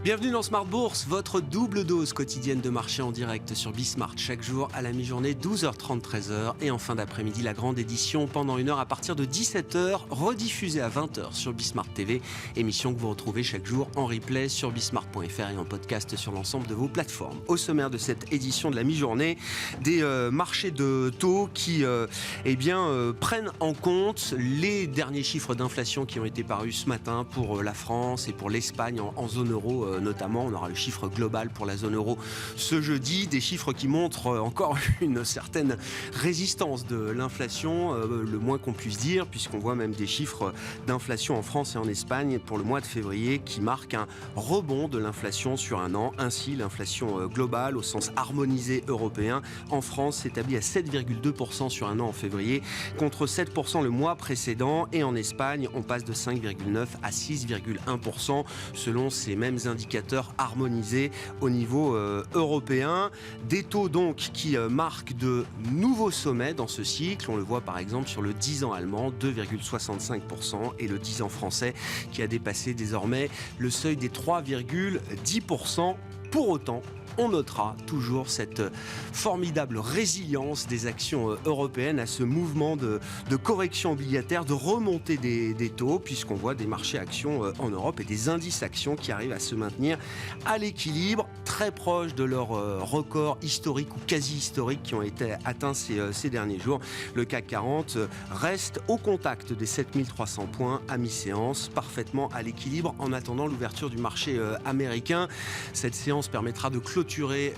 Bienvenue dans Smart Bourse, votre double dose quotidienne de marché en direct sur Bismart. Chaque jour à la mi-journée, 12h30, 13h. Et en fin d'après-midi, la grande édition pendant une heure à partir de 17h, rediffusée à 20h sur Bismart TV. Émission que vous retrouvez chaque jour en replay sur bismart.fr et en podcast sur l'ensemble de vos plateformes. Au sommaire de cette édition de la mi-journée, des marchés de taux qui prennent en compte les derniers chiffres d'inflation qui ont été parus ce matin pour la France et pour l'Espagne en zone euro notamment. On aura le chiffre global pour la zone euro ce jeudi, des chiffres qui montrent encore une certaine résistance de l'inflation, le moins qu'on puisse dire, puisqu'on voit même des chiffres d'inflation en France et en Espagne pour le mois de février qui marquent un rebond de l'inflation sur un an. Ainsi, l'inflation globale au sens harmonisé européen en France s'établit à 7,2% sur un an en février, contre 7% le mois précédent, et en Espagne, on passe de 5,9 à 6,1% selon ces mêmes indicateurs harmonisés au niveau européen. Des taux donc qui marquent de nouveaux sommets dans ce cycle. On le voit par exemple sur le 10 ans allemand, 2,65%, et le 10 ans français qui a dépassé désormais le seuil des 3,10%. Pour autant, on notera toujours cette formidable résilience des actions européennes à ce mouvement de correction obligataire, de remontée des taux, puisqu'on voit des marchés actions en Europe et des indices actions qui arrivent à se maintenir à l'équilibre, très proches de leurs records historiques ou quasi historiques qui ont été atteints ces derniers jours. Le CAC 40 reste au contact des 7300 points à mi-séance, parfaitement à l'équilibre en attendant l'ouverture du marché américain. Cette séance permettra de clôturer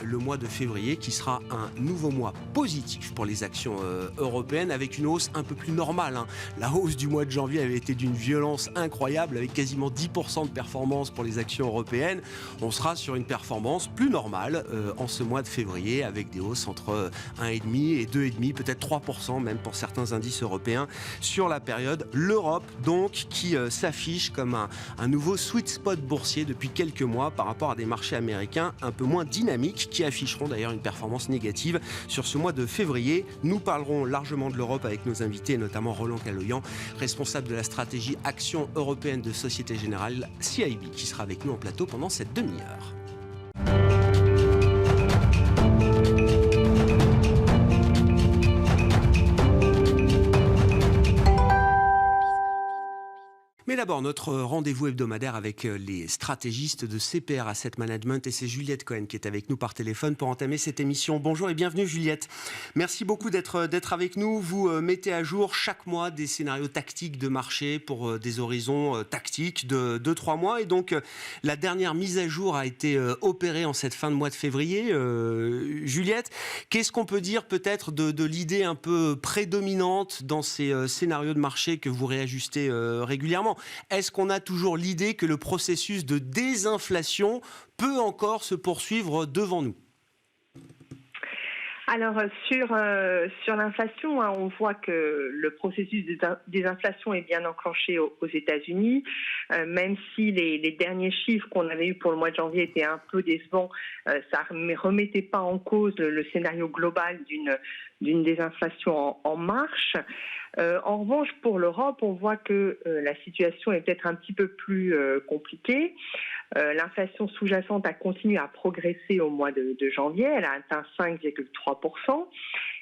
le mois de février qui sera un nouveau mois positif pour les actions européennes avec une hausse un peu plus normale. La hausse du mois de janvier avait été d'une violence incroyable avec quasiment 10% de performance pour les actions européennes. On sera sur une performance plus normale en ce mois de février avec des hausses entre 1,5 et 2,5, peut-être 3% même pour certains indices européens sur la période. L'Europe donc qui s'affiche comme un nouveau sweet spot boursier depuis quelques mois par rapport à des marchés américains un peu moins dynamiques qui afficheront d'ailleurs une performance négative sur ce mois de février. Nous parlerons largement de l'Europe avec nos invités, notamment Roland Caloyan, responsable de la stratégie Action européenne de Société Générale CIB, qui sera avec nous en plateau pendant cette demi-heure. Mais d'abord, notre rendez-vous hebdomadaire avec les stratégistes de CPR Asset Management, et c'est Juliette Cohen qui est avec nous par téléphone pour entamer cette émission. Bonjour et bienvenue Juliette. Merci beaucoup d'être avec nous. Vous mettez à jour chaque mois des scénarios tactiques de marché pour des horizons tactiques de 2-3 mois. Et donc, la dernière mise à jour a été opérée en cette fin de mois de février. Juliette, qu'est-ce qu'on peut dire peut-être de l'idée un peu prédominante dans ces scénarios de marché que vous réajustez régulièrement ? Est-ce qu'on a toujours l'idée que le processus de désinflation peut encore se poursuivre devant nous ? Alors sur l'inflation, on voit que le processus de désinflation est bien enclenché aux États-Unis, même si les derniers chiffres qu'on avait eus pour le mois de janvier étaient un peu décevants, ça ne remettait pas en cause le scénario global d'une désinflation en marche. En revanche, pour l'Europe, on voit que la situation est peut-être un petit peu plus compliquée. L'inflation sous-jacente a continué à progresser au mois de janvier. Elle a atteint 5,3%.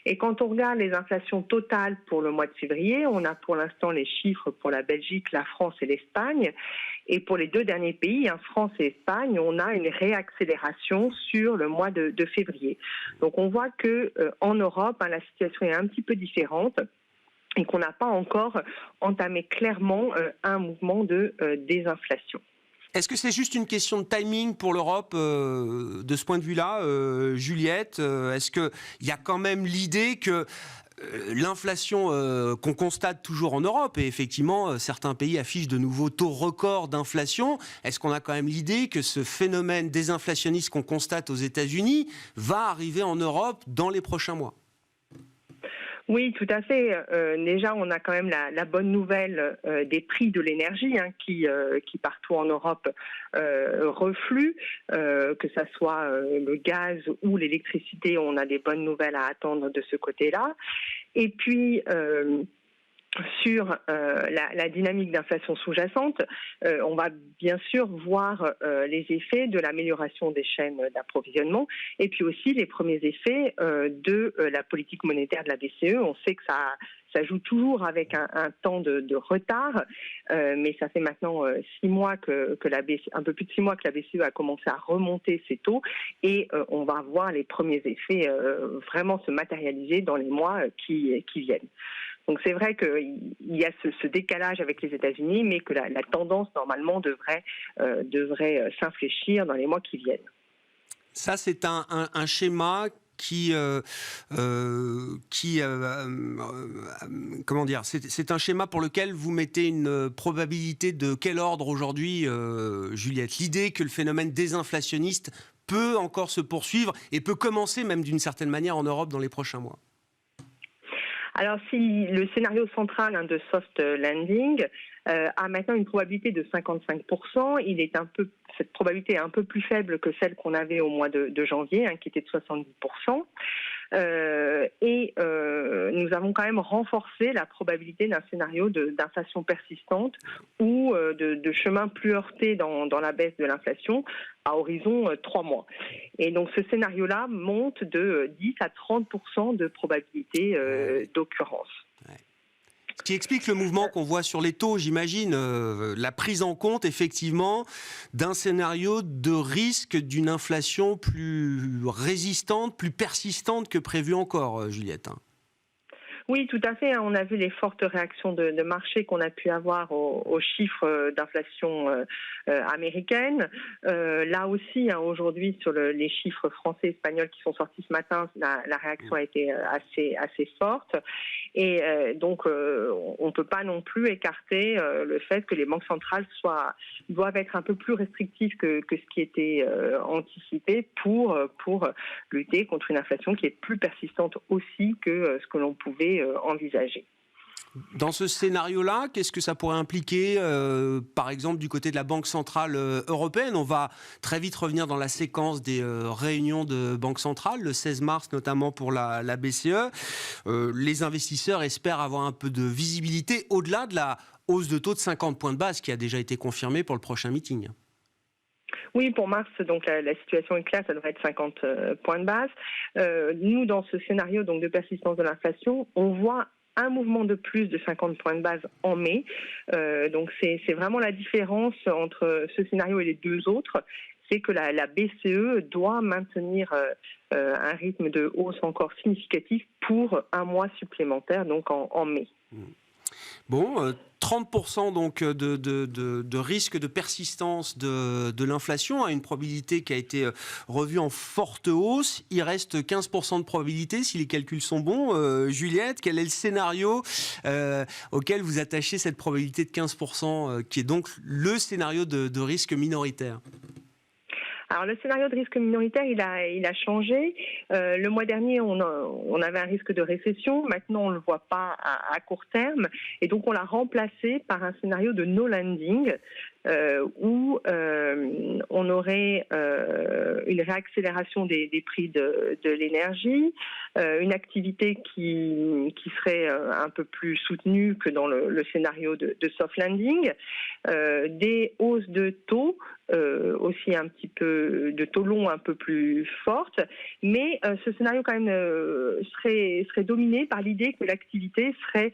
Et quand on regarde les inflations totales pour le mois de février, on a pour l'instant les chiffres pour la Belgique, la France et l'Espagne. Et pour les deux derniers pays, France et Espagne, on a une réaccélération sur le mois de février. Donc on voit que en Europe, la situation est un petit peu différente, et qu'on n'a pas encore entamé clairement un mouvement de désinflation. Est-ce que c'est juste une question de timing pour l'Europe de ce point de vue-là, Juliette ? Est-ce qu'il y a quand même l'idée que l'inflation qu'on constate toujours en Europe, et effectivement certains pays affichent de nouveaux taux records d'inflation, est-ce qu'on a quand même l'idée que ce phénomène désinflationniste qu'on constate aux États-Unis va arriver en Europe dans les prochains mois ? Oui, tout à fait. Déjà, on a quand même la bonne nouvelle des prix de l'énergie qui partout en Europe refluent, que ça soit le gaz ou l'électricité. On a des bonnes nouvelles à attendre de ce côté-là. Et puis, sur la dynamique d'inflation sous-jacente, on va bien sûr voir les effets de l'amélioration des chaînes d'approvisionnement et puis aussi les premiers effets de la politique monétaire de la BCE. On sait que ça joue toujours avec un temps de retard, mais ça fait maintenant 6 mois que la BCE, un peu plus de 6 mois que la BCE a commencé à remonter ses taux et on va voir les premiers effets vraiment se matérialiser dans les mois qui viennent. Donc c'est vrai qu'il y a ce décalage avec les États-Unis, mais que la tendance normalement devrait s'infléchir dans les mois qui viennent. Ça, c'est un schéma comment dire, c'est un schéma pour lequel vous mettez une probabilité de quel ordre aujourd'hui, Juliette? L'idée que le phénomène désinflationniste peut encore se poursuivre et peut commencer même d'une certaine manière en Europe dans les prochains mois. Alors, si le scénario central de soft landing a maintenant une probabilité de 55%, cette probabilité est un peu plus faible que celle qu'on avait au mois de janvier, qui était de 70%. Nous avons quand même renforcé la probabilité d'un scénario d'inflation persistante ou de chemin plus heurté dans la baisse de l'inflation à horizon 3 mois. Et donc ce scénario-là monte de 10 à 30% de probabilité d'occurrence. Ce qui explique le mouvement qu'on voit sur les taux, j'imagine, la prise en compte effectivement d'un scénario de risque d'une inflation plus résistante, plus persistante que prévu encore, Juliette. Oui, tout à fait. On a vu les fortes réactions de marché qu'on a pu avoir aux chiffres d'inflation américaine. Là aussi, aujourd'hui, sur les chiffres français et espagnols qui sont sortis ce matin, la réaction a été assez forte. Et donc, on ne peut pas non plus écarter le fait que les banques centrales doivent être un peu plus restrictives que ce qui était anticipé pour lutter contre une inflation qui est plus persistante aussi que ce que l'on pouvait envisager. Dans ce scénario-là, qu'est-ce que ça pourrait impliquer, par exemple, du côté de la Banque centrale européenne? On va très vite revenir dans la séquence des réunions de Banque centrale, le 16 mars notamment pour la BCE. Les investisseurs espèrent avoir un peu de visibilité au-delà de la hausse de taux de 50 points de base qui a déjà été confirmée pour le prochain meeting. Oui, pour mars, donc la situation est claire, ça devrait être 50 points de base. Nous, dans ce scénario donc de persistance de l'inflation, on voit un mouvement de plus de 50 points de base en mai. Donc c'est vraiment la différence entre ce scénario et les deux autres. C'est que la BCE doit maintenir un rythme de hausse encore significatif pour un mois supplémentaire, donc en mai. Bon, 30% donc de risque de persistance de l'inflation, à une probabilité qui a été revue en forte hausse. Il reste 15% de probabilité si les calculs sont bons. Juliette, quel est le scénario auquel vous attachez cette probabilité de 15% qui est donc le scénario de risque minoritaire? Alors le scénario de risque minoritaire, il a changé. Le mois dernier, on avait un risque de récession. Maintenant, on ne le voit pas à court terme. Et donc, on l'a remplacé par un scénario de no landing où on aurait une réaccélération des prix de l'énergie, une activité qui serait un peu plus soutenue que dans le scénario de soft landing, des hausses de taux, aussi un petit peu de taux longs un peu plus fortes, mais ce scénario quand même serait dominé par l'idée que l'activité serait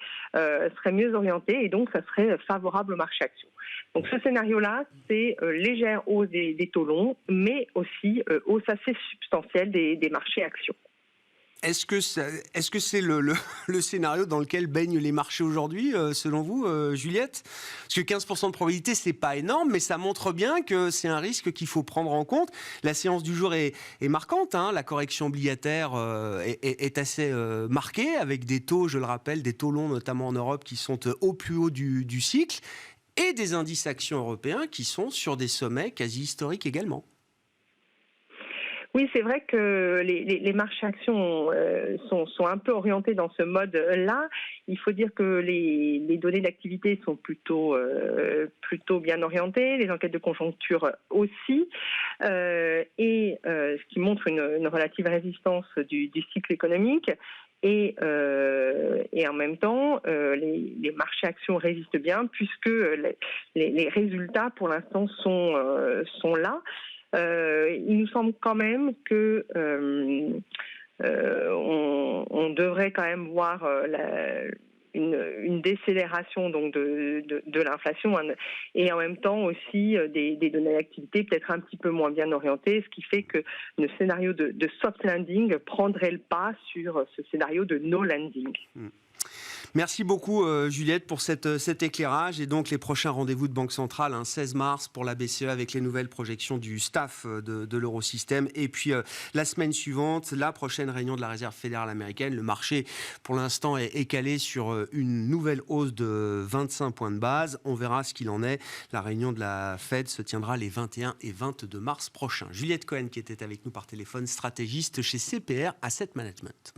mieux orientée et donc ça serait favorable au marché action. Donc ce scénario-là, c'est légère hausse des taux longs, mais aussi hausse assez substantielle des marchés actions. Est-ce que c'est le scénario dans lequel baignent les marchés aujourd'hui, selon vous, Juliette? Parce que 15% de probabilité, c'est pas énorme, mais ça montre bien que c'est un risque qu'il faut prendre en compte. La séance du jour est marquante, hein. La correction obligataire est assez marquée, avec des taux, je le rappelle, des taux longs, notamment en Europe, qui sont au plus haut du cycle, et des indices actions européens qui sont sur des sommets quasi historiques également. Oui, c'est vrai que les marchés actions sont un peu orientés dans ce mode-là. Il faut dire que les données d'activité sont plutôt bien orientées, les enquêtes de conjoncture aussi, et ce qui montre une relative résistance du cycle économique. Et en même temps, les marchés actions résistent bien puisque les résultats pour l'instant sont là. Il nous semble quand même que on devrait quand même voir une décélération donc de l'inflation et en même temps aussi des données d'activité peut-être un petit peu moins bien orientées, ce qui fait que le scénario de soft landing prendrait le pas sur ce scénario de no landing. Merci beaucoup Juliette pour cet éclairage et donc les prochains rendez-vous de Banque Centrale, 16 mars pour la BCE avec les nouvelles projections du staff de l'Eurosystème et puis la semaine suivante, la prochaine réunion de la Réserve fédérale américaine. Le marché pour l'instant est calé sur une nouvelle hausse de 25 points de base. On verra ce qu'il en est. La réunion de la Fed se tiendra les 21 et 22 mars prochains. Juliette Cohen qui était avec nous par téléphone, stratégiste chez CPR Asset Management.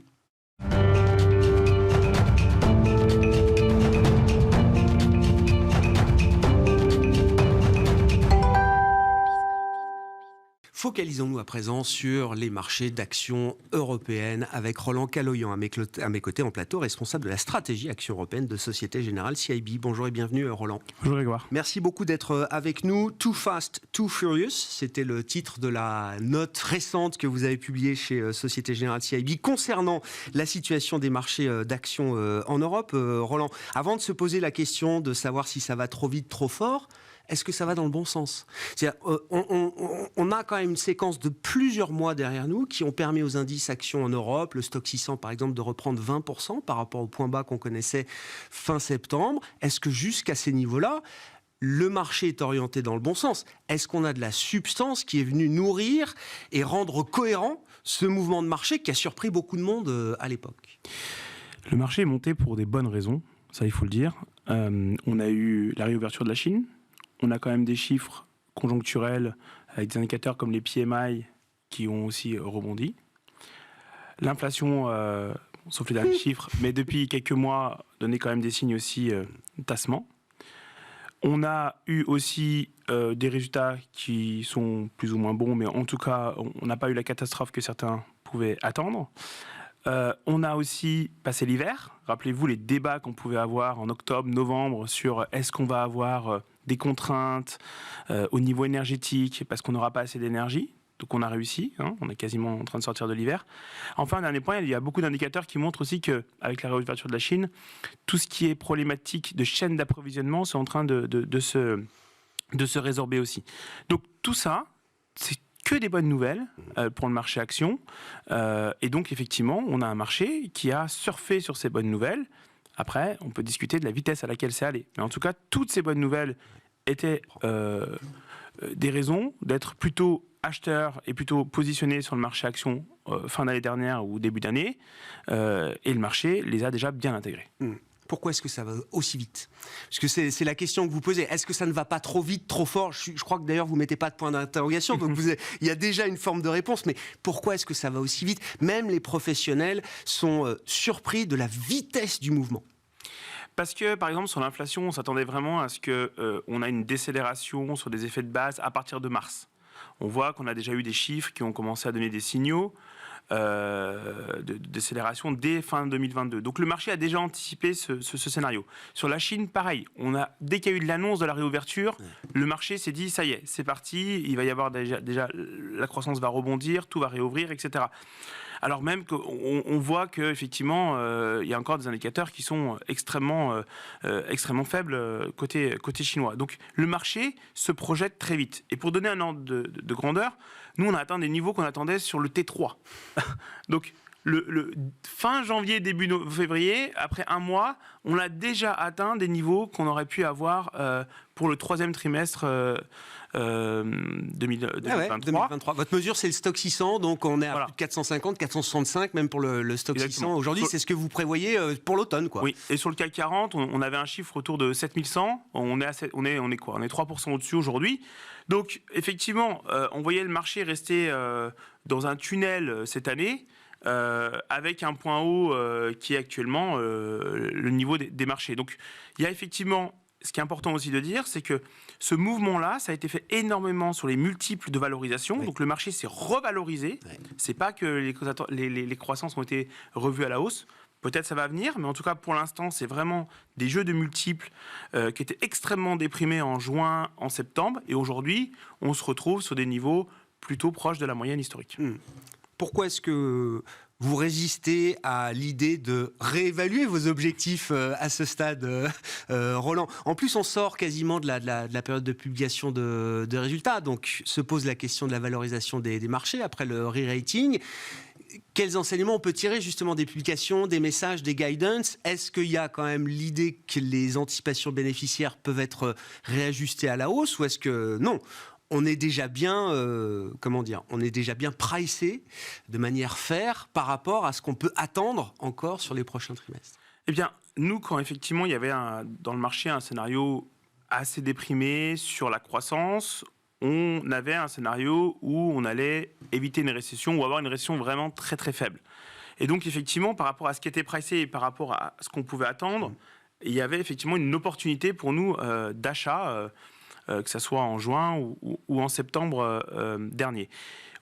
Focalisons-nous à présent sur les marchés d'actions européennes avec Roland Caloyan à mes côtés en plateau, responsable de la stratégie action européenne de Société Générale CIB. Bonjour et bienvenue Roland. Bonjour Grégoire. Merci beaucoup d'être avec nous. Too Fast, Too Furious, c'était le titre de la note récente que vous avez publiée chez Société Générale CIB concernant la situation des marchés d'actions en Europe. Roland, avant de se poser la question de savoir si ça va trop vite, trop fort, est-ce que ça va dans le bon sens ? On a quand même une séquence de plusieurs mois derrière nous qui ont permis aux indices actions en Europe, le Stoxx 600 par exemple, de reprendre 20% par rapport au point bas qu'on connaissait fin septembre. Est-ce que jusqu'à ces niveaux-là, le marché est orienté dans le bon sens ? Est-ce qu'on a de la substance qui est venue nourrir et rendre cohérent ce mouvement de marché qui a surpris beaucoup de monde à l'époque ? Le marché est monté pour des bonnes raisons, ça il faut le dire. On a eu la réouverture de la Chine. On a quand même des chiffres conjoncturels avec des indicateurs comme les PMI qui ont aussi rebondi. L'inflation, sauf les derniers chiffres, mais depuis quelques mois, donnait quand même des signes aussi de tassement. On a eu aussi des résultats qui sont plus ou moins bons, mais en tout cas, on n'a pas eu la catastrophe que certains pouvaient attendre. On a aussi passé l'hiver. Rappelez-vous les débats qu'on pouvait avoir en octobre, novembre sur est-ce qu'on va avoir des contraintes au niveau énergétique parce qu'on n'aura pas assez d'énergie. Donc on a réussi, on est quasiment en train de sortir de l'hiver. Enfin, un dernier point, il y a beaucoup d'indicateurs qui montrent aussi qu'avec la réouverture de la Chine, tout ce qui est problématique de chaîne d'approvisionnement, c'est en train de se résorber aussi. Donc tout ça, c'est que des bonnes nouvelles pour le marché action. Et donc, effectivement, on a un marché qui a surfé sur ces bonnes nouvelles. Après, on peut discuter de la vitesse à laquelle c'est allé. Mais en tout cas, toutes ces bonnes nouvelles étaient des raisons d'être plutôt acheteur et plutôt positionné sur le marché action fin d'année dernière ou début d'année. Et le marché les a déjà bien intégrés. Pourquoi est-ce que ça va aussi vite ? Parce que c'est la question que vous posez. Est-ce que ça ne va pas trop vite, trop fort ? Je crois que d'ailleurs, vous ne mettez pas de point d'interrogation. Donc il y a déjà une forme de réponse. Mais pourquoi est-ce que ça va aussi vite ? Même les professionnels sont surpris de la vitesse du mouvement. Parce que, par exemple, sur l'inflation, on s'attendait vraiment à ce qu'on a une décélération sur des effets de base à partir de mars. On voit qu'on a déjà eu des chiffres qui ont commencé à donner des signaux de décélération dès fin 2022. Donc le marché a déjà anticipé ce scénario. Sur la Chine, pareil. Dès qu'il y a eu l'annonce de la réouverture, le marché s'est dit, ça y est, c'est parti, il va y avoir déjà la croissance va rebondir, tout va réouvrir, etc. Alors même qu'on voit qu'effectivement, il y a encore des indicateurs qui sont extrêmement faibles côté chinois. Donc le marché se projette très vite. Et pour donner un ordre de grandeur, nous on a atteint des niveaux qu'on attendait sur le T3. Donc le fin janvier, début février, après un mois, on a déjà atteint des niveaux qu'on aurait pu avoir pour le troisième trimestre 2023. Votre mesure, c'est le Stoxx 600, donc on est à plus de 450, 465, même pour le Stoxx 600. Aujourd'hui, c'est ce que vous prévoyez pour l'automne, quoi. Oui, et sur le CAC 40, on avait un chiffre autour de 7100. On est quoi ? On est 3% au-dessus aujourd'hui. Donc, effectivement, on voyait le marché rester dans un tunnel cette année. Avec un point haut qui est actuellement le niveau des marchés. Donc il y a effectivement ce qui est important aussi de dire, c'est que ce mouvement-là, ça a été fait énormément sur les multiples de valorisation. Oui. Donc le marché s'est revalorisé. Oui. C'est pas que les croissances ont été revues à la hausse. Peut-être ça va venir, mais en tout cas pour l'instant, c'est vraiment des jeux de multiples qui étaient extrêmement déprimés en juin, en septembre. Et aujourd'hui, on se retrouve sur des niveaux plutôt proches de la moyenne historique. Pourquoi est-ce que vous résistez à l'idée de réévaluer vos objectifs à ce stade, Roland? En plus, on sort quasiment de la période de publication de résultats. Donc, se pose la question de la valorisation des marchés après le re-rating. Quels enseignements on peut tirer justement des publications, des messages, des guidance? Est-ce qu'il y a quand même l'idée que les anticipations bénéficiaires peuvent être réajustées à la hausse, ou est-ce que non? On est déjà bien, on est déjà bien pricé de manière fair par rapport à ce qu'on peut attendre encore sur les prochains trimestres. Eh bien, nous, quand effectivement il y avait dans le marché un scénario assez déprimé sur la croissance, on avait un scénario où on allait éviter une récession ou avoir une récession vraiment très très faible. Et donc effectivement, par rapport à ce qui était pricé et par rapport à ce qu'on pouvait attendre, il y avait effectivement une opportunité pour nous d'achat. Que ce soit en juin ou en septembre dernier.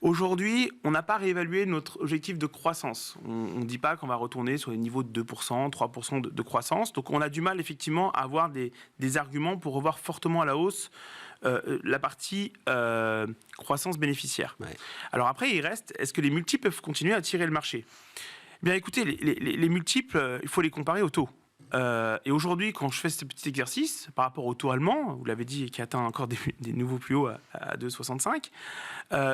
Aujourd'hui, on n'a pas réévalué notre objectif de croissance. On ne dit pas qu'on va retourner sur les niveaux de 2%, 3% de croissance. Donc on a du mal effectivement à avoir des arguments pour revoir fortement à la hausse la partie croissance bénéficiaire. Ouais. Alors après, il reste, est-ce que les multiples peuvent continuer à tirer le marché? Bien écoutez, les multiples, il faut les comparer au taux. Et aujourd'hui, quand je fais ce petit exercice par rapport au taux allemand, vous l'avez dit, qui atteint encore des nouveaux plus hauts à 2,65,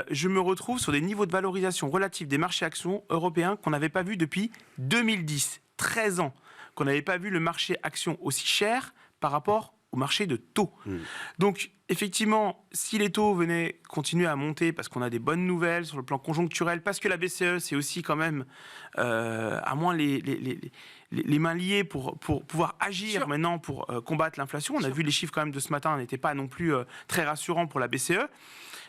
je me retrouve sur des niveaux de valorisation relatifs des marchés actions européens qu'on n'avait pas vu depuis 2010, 13 ans, qu'on n'avait pas vu le marché actions aussi cher par rapport au marché de taux. Donc, effectivement, si les taux venaient continuer à monter parce qu'on a des bonnes nouvelles sur le plan conjoncturel, parce que la BCE, c'est aussi quand même, à moins les mains liées pour pouvoir agir maintenant pour combattre l'inflation. On a vu les chiffres quand même de ce matin, n'étaient pas non plus très rassurants pour la BCE.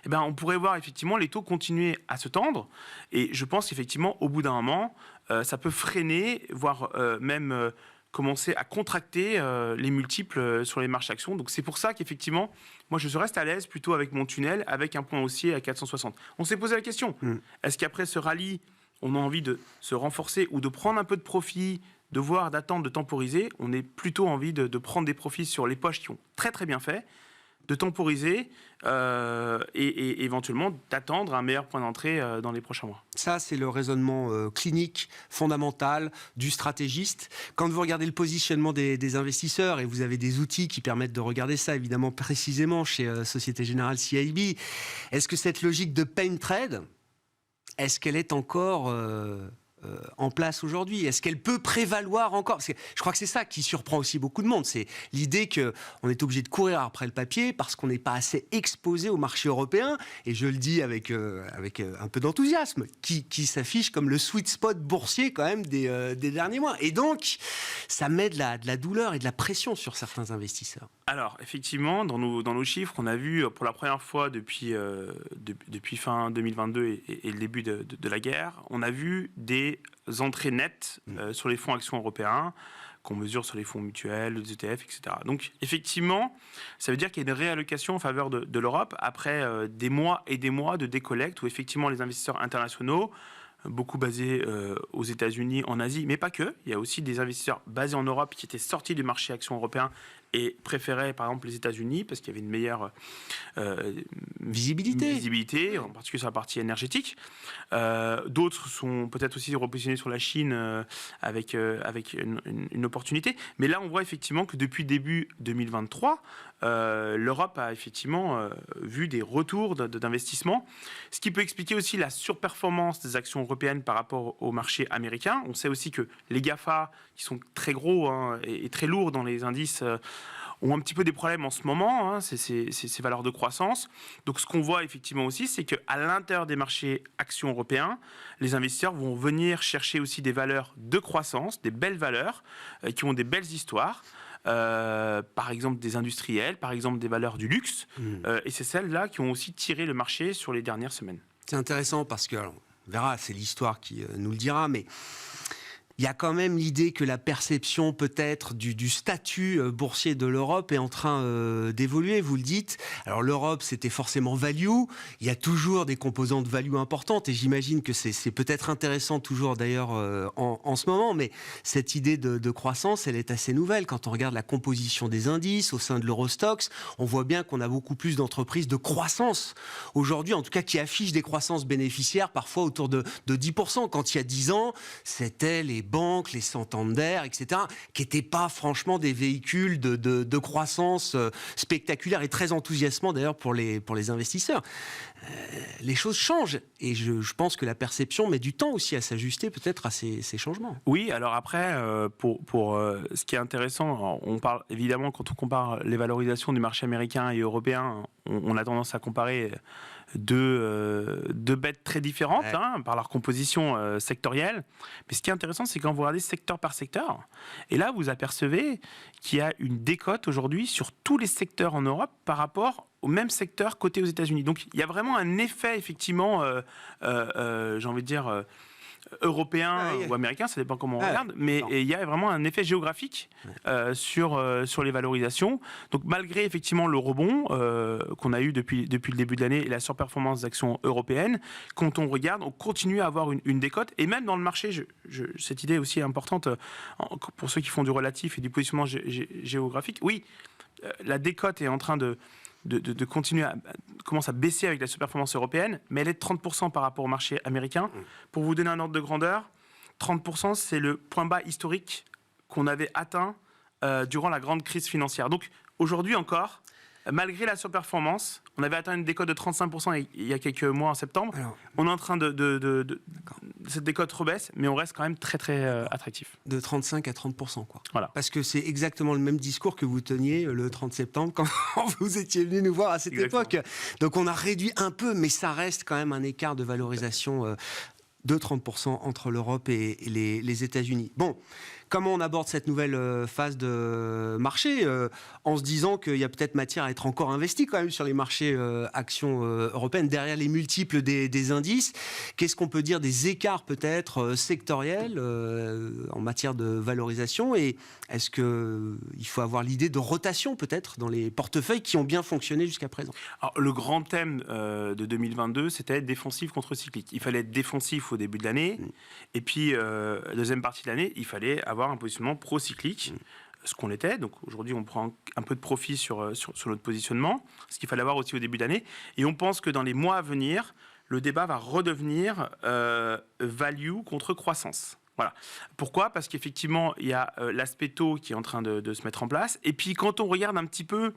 Eh ben, on pourrait voir effectivement les taux continuer à se tendre. Et je pense qu'effectivement, au bout d'un moment, ça peut freiner, voire même commencer à contracter les multiples sur les marchés actions. Donc c'est pour ça qu'effectivement, moi je reste à l'aise plutôt avec mon tunnel, avec un point haussier à 460. On s'est posé la question, est-ce qu'après ce rallye, on a envie de se renforcer ou de prendre un peu de profit, de voir, d'attendre, de temporiser? On est plutôt envie de prendre des profits sur les poches qui ont très très bien fait, de temporiser et éventuellement d'attendre un meilleur point d'entrée dans les prochains mois. Ça, c'est le raisonnement clinique, fondamental du stratégiste. Quand vous regardez le positionnement des investisseurs, et vous avez des outils qui permettent de regarder ça, évidemment, précisément chez Société Générale CIB, est-ce que cette logique de pain trade, est-ce qu'elle est encore en place aujourd'hui? Est-ce qu'elle peut prévaloir encore? Parce que je crois que c'est ça qui surprend aussi beaucoup de monde. C'est l'idée qu'on est obligé de courir après le papier parce qu'on n'est pas assez exposé au marché européen. Et je le dis avec un peu d'enthousiasme, qui s'affiche comme le sweet spot boursier quand même des derniers mois. Et donc, ça met de la douleur et de la pression sur certains investisseurs. Alors, effectivement, dans nos chiffres, on a vu pour la première fois depuis fin 2022 et le début de la guerre, on a vu des entrées nettes sur les fonds actions européens, qu'on mesure sur les fonds mutuels, les ETF, etc. Donc, effectivement, ça veut dire qu'il y a une réallocation en faveur de l'Europe après des mois et des mois de décollecte où, effectivement, les investisseurs internationaux, beaucoup basés aux États-Unis, en Asie, mais pas que. Il y a aussi des investisseurs basés en Europe qui étaient sortis du marché actions européen et préféraient, par exemple, les États-Unis parce qu'il y avait une meilleure visibilité, en particulier sur la partie énergétique. D'autres sont peut-être aussi repositionnés sur la Chine avec une opportunité. Mais là, on voit effectivement que depuis début 2023, l'Europe a effectivement vu des retours d'investissement, ce qui peut expliquer aussi la surperformance des actions européennes par rapport au marché américain. On sait aussi que les GAFA, qui sont très gros et très lourds dans les indices, ont un petit peu des problèmes en ce moment, ces valeurs de croissance. Donc ce qu'on voit effectivement aussi, c'est qu'à l'intérieur des marchés actions européens, les investisseurs vont venir chercher aussi des valeurs de croissance, des belles valeurs, qui ont des belles histoires. Par exemple des industriels, par exemple des valeurs du luxe, et c'est celles-là qui ont aussi tiré le marché sur les dernières semaines. C'est intéressant parce que, alors, on verra, c'est l'histoire qui nous le dira, mais il y a quand même l'idée que la perception peut-être du statut boursier de l'Europe est en train d'évoluer, vous le dites. Alors l'Europe, c'était forcément value. Il y a toujours des composantes value importantes et j'imagine que c'est peut-être intéressant toujours d'ailleurs en ce moment, mais cette idée de croissance, elle est assez nouvelle. Quand on regarde la composition des indices au sein de l'Eurostoxx, on voit bien qu'on a beaucoup plus d'entreprises de croissance aujourd'hui, en tout cas qui affichent des croissances bénéficiaires parfois autour de 10%. Quand il y a 10 ans, c'était les banques, les Santander, etc., qui n'étaient pas franchement des véhicules de croissance spectaculaires et très enthousiasmants d'ailleurs pour les investisseurs. Les choses changent et je pense que la perception met du temps aussi à s'ajuster peut-être à ces changements. Oui, alors après, pour ce qui est intéressant, on parle évidemment quand on compare les valorisations du marché américain et européen, on a tendance à comparer deux bêtes très différentes par leur composition sectorielle. Mais ce qui est intéressant, c'est quand vous regardez secteur par secteur, et là vous apercevez qu'il y a une décote aujourd'hui sur tous les secteurs en Europe par rapport au même secteur coté aux États-Unis. Donc il y a vraiment un effet effectivement, j'ai envie de dire européen ou américain, ça dépend comment on regarde, mais il y a vraiment un effet géographique sur les valorisations. Donc malgré effectivement le rebond qu'on a eu depuis le début de l'année et la surperformance des actions européennes, quand on regarde, on continue à avoir une décote. Et même dans le marché, cette idée aussi est importante pour ceux qui font du relatif et du positionnement géographique. Oui, la décote est en train de continuer commence à baisser avec la surperformance européenne, mais elle est de 30% par rapport au marché américain. Pour vous donner un ordre de grandeur, 30%, c'est le point bas historique qu'on avait atteint durant la grande crise financière. Donc aujourd'hui encore, malgré la surperformance, on avait atteint une décote de 35% il y a quelques mois en septembre. Alors, on est en train cette décote rebaisse, mais on reste quand même très très attractif. De 35 à 30%, quoi. Voilà. Parce que c'est exactement le même discours que vous teniez le 30 septembre quand vous étiez venu nous voir à cette époque. Donc on a réduit un peu, mais ça reste quand même un écart de valorisation de 30% entre l'Europe et les États-Unis. Bon. Comment on aborde cette nouvelle phase de marché en se disant qu'il y a peut-être matière à être encore investi quand même sur les marchés actions européennes derrière les multiples des indices. Qu'est-ce qu'on peut dire des écarts peut-être sectoriels en matière de valorisation et est-ce qu'il faut avoir l'idée de rotation peut-être dans les portefeuilles qui ont bien fonctionné jusqu'à présent? Alors, le grand thème de 2022, c'était défensif contre cyclique. Il fallait être défensif au début de l'année et puis la deuxième partie de l'année, il fallait avoir un positionnement pro-cyclique, ce qu'on était. Donc aujourd'hui, on prend un peu de profit sur notre positionnement, ce qu'il fallait avoir aussi au début d'année. Et on pense que dans les mois à venir, le débat va redevenir value contre croissance. Voilà. Pourquoi ? Parce qu'effectivement, il y a l'aspect taux qui est en train de se mettre en place. Et puis, quand on regarde un petit peu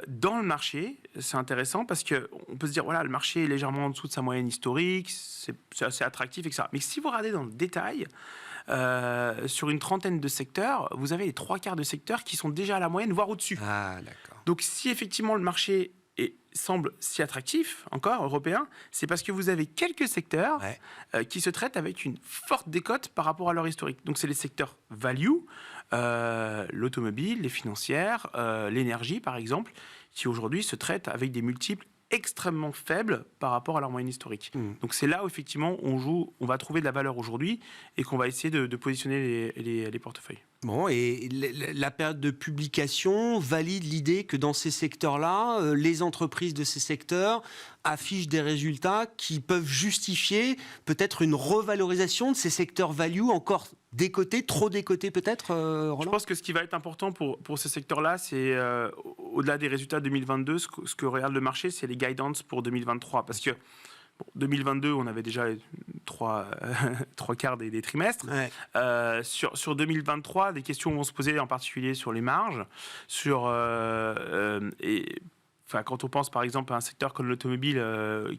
dans le marché, c'est intéressant parce qu'on peut se dire, voilà, le marché est légèrement en dessous de sa moyenne historique, c'est assez attractif, etc. Mais si vous regardez dans le détail, sur une trentaine de secteurs, vous avez les 3/4 de secteurs qui sont déjà à la moyenne, voire au-dessus. Ah, d'accord. Donc, si effectivement le marché semble si attractif, encore européen, c'est parce que vous avez quelques secteurs qui se traitent avec une forte décote par rapport à leur historique. Donc, c'est les secteurs value, l'automobile, les financières, l'énergie, par exemple, qui aujourd'hui se traitent avec des multiples extrêmement faibles par rapport à leur moyenne historique. Donc c'est là où effectivement on va trouver de la valeur aujourd'hui et qu'on va essayer de positionner les portefeuilles. Bon, et la période de publication valide l'idée que dans ces secteurs-là, les entreprises de ces secteurs affichent des résultats qui peuvent justifier peut-être une revalorisation de ces secteurs value encore décotés, trop décotés peut-être, Roland ? Je pense que ce qui va être important pour ces secteurs-là, c'est au-delà des résultats 2022, ce que regarde le marché, c'est les guidance pour 2023. Parce que 2022, on avait déjà trois quarts des trimestres. Sur 2023, des questions vont se poser en particulier sur les marges, quand on pense par exemple à un secteur comme l'automobile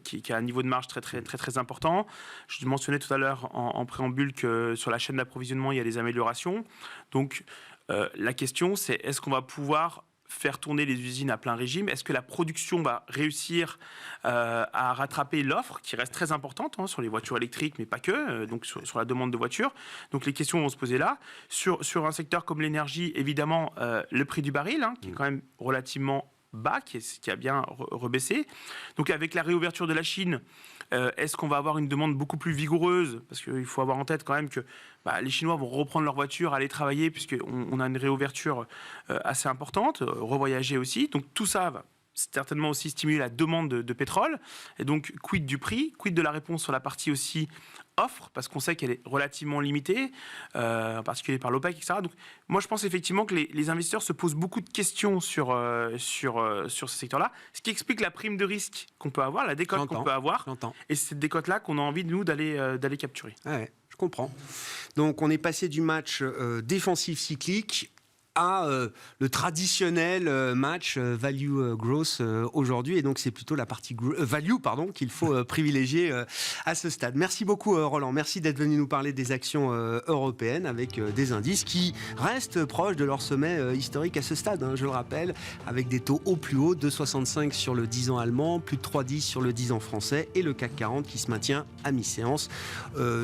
qui a un niveau de marge très très très très important. Je mentionnais tout à l'heure en préambule que sur la chaîne d'approvisionnement, il y a des améliorations. Donc la question, c'est est-ce qu'on va pouvoir faire tourner les usines à plein régime? Est-ce que la production va réussir à rattraper l'offre qui reste très importante sur les voitures électriques, mais pas que, donc sur la demande de voitures. Donc les questions vont se poser là. Sur un secteur comme l'énergie, évidemment, le prix du baril, qui est quand même relativement bas, qui a bien rebaissé. Donc avec la réouverture de la Chine, est-ce qu'on va avoir une demande beaucoup plus vigoureuse? Parce qu'il faut avoir en tête quand même que les Chinois vont reprendre leur voiture, aller travailler, puisqu'on a une réouverture assez importante, revoyager aussi. Donc tout ça va certainement aussi stimuler la demande de pétrole. Et donc, quid du prix? Quid de la réponse sur la partie aussi offre? Parce qu'on sait qu'elle est relativement limitée, en particulier par l'OPEC, etc. Donc, moi, je pense effectivement que les investisseurs se posent beaucoup de questions sur ce secteur-là. Ce qui explique la prime de risque qu'on peut avoir, la décote qu'on peut avoir. Et c'est cette décote-là qu'on a envie, nous, d'aller capturer. Ouais. Je comprends. Donc, on est passé du match défensif cyclique à le traditionnel match value growth aujourd'hui. Et donc, c'est plutôt la partie value qu'il faut privilégier à ce stade. Merci beaucoup, Roland. Merci d'être venu nous parler des actions européennes avec des indices qui restent proches de leur sommet historique à ce stade, je le rappelle, avec des taux au plus haut, 2,65 sur le 10 ans allemand, plus de 3,10 sur le 10 ans français et le CAC 40 qui se maintient à mi-séance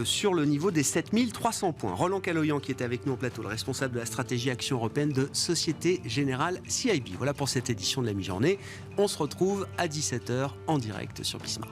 sur le niveau des 7300 points. Roland Caloyan qui était avec nous au plateau, le responsable de la stratégie action européenne de Société Générale CIB. Voilà pour cette édition de la mi-journée. On se retrouve à 17h en direct sur Bismart.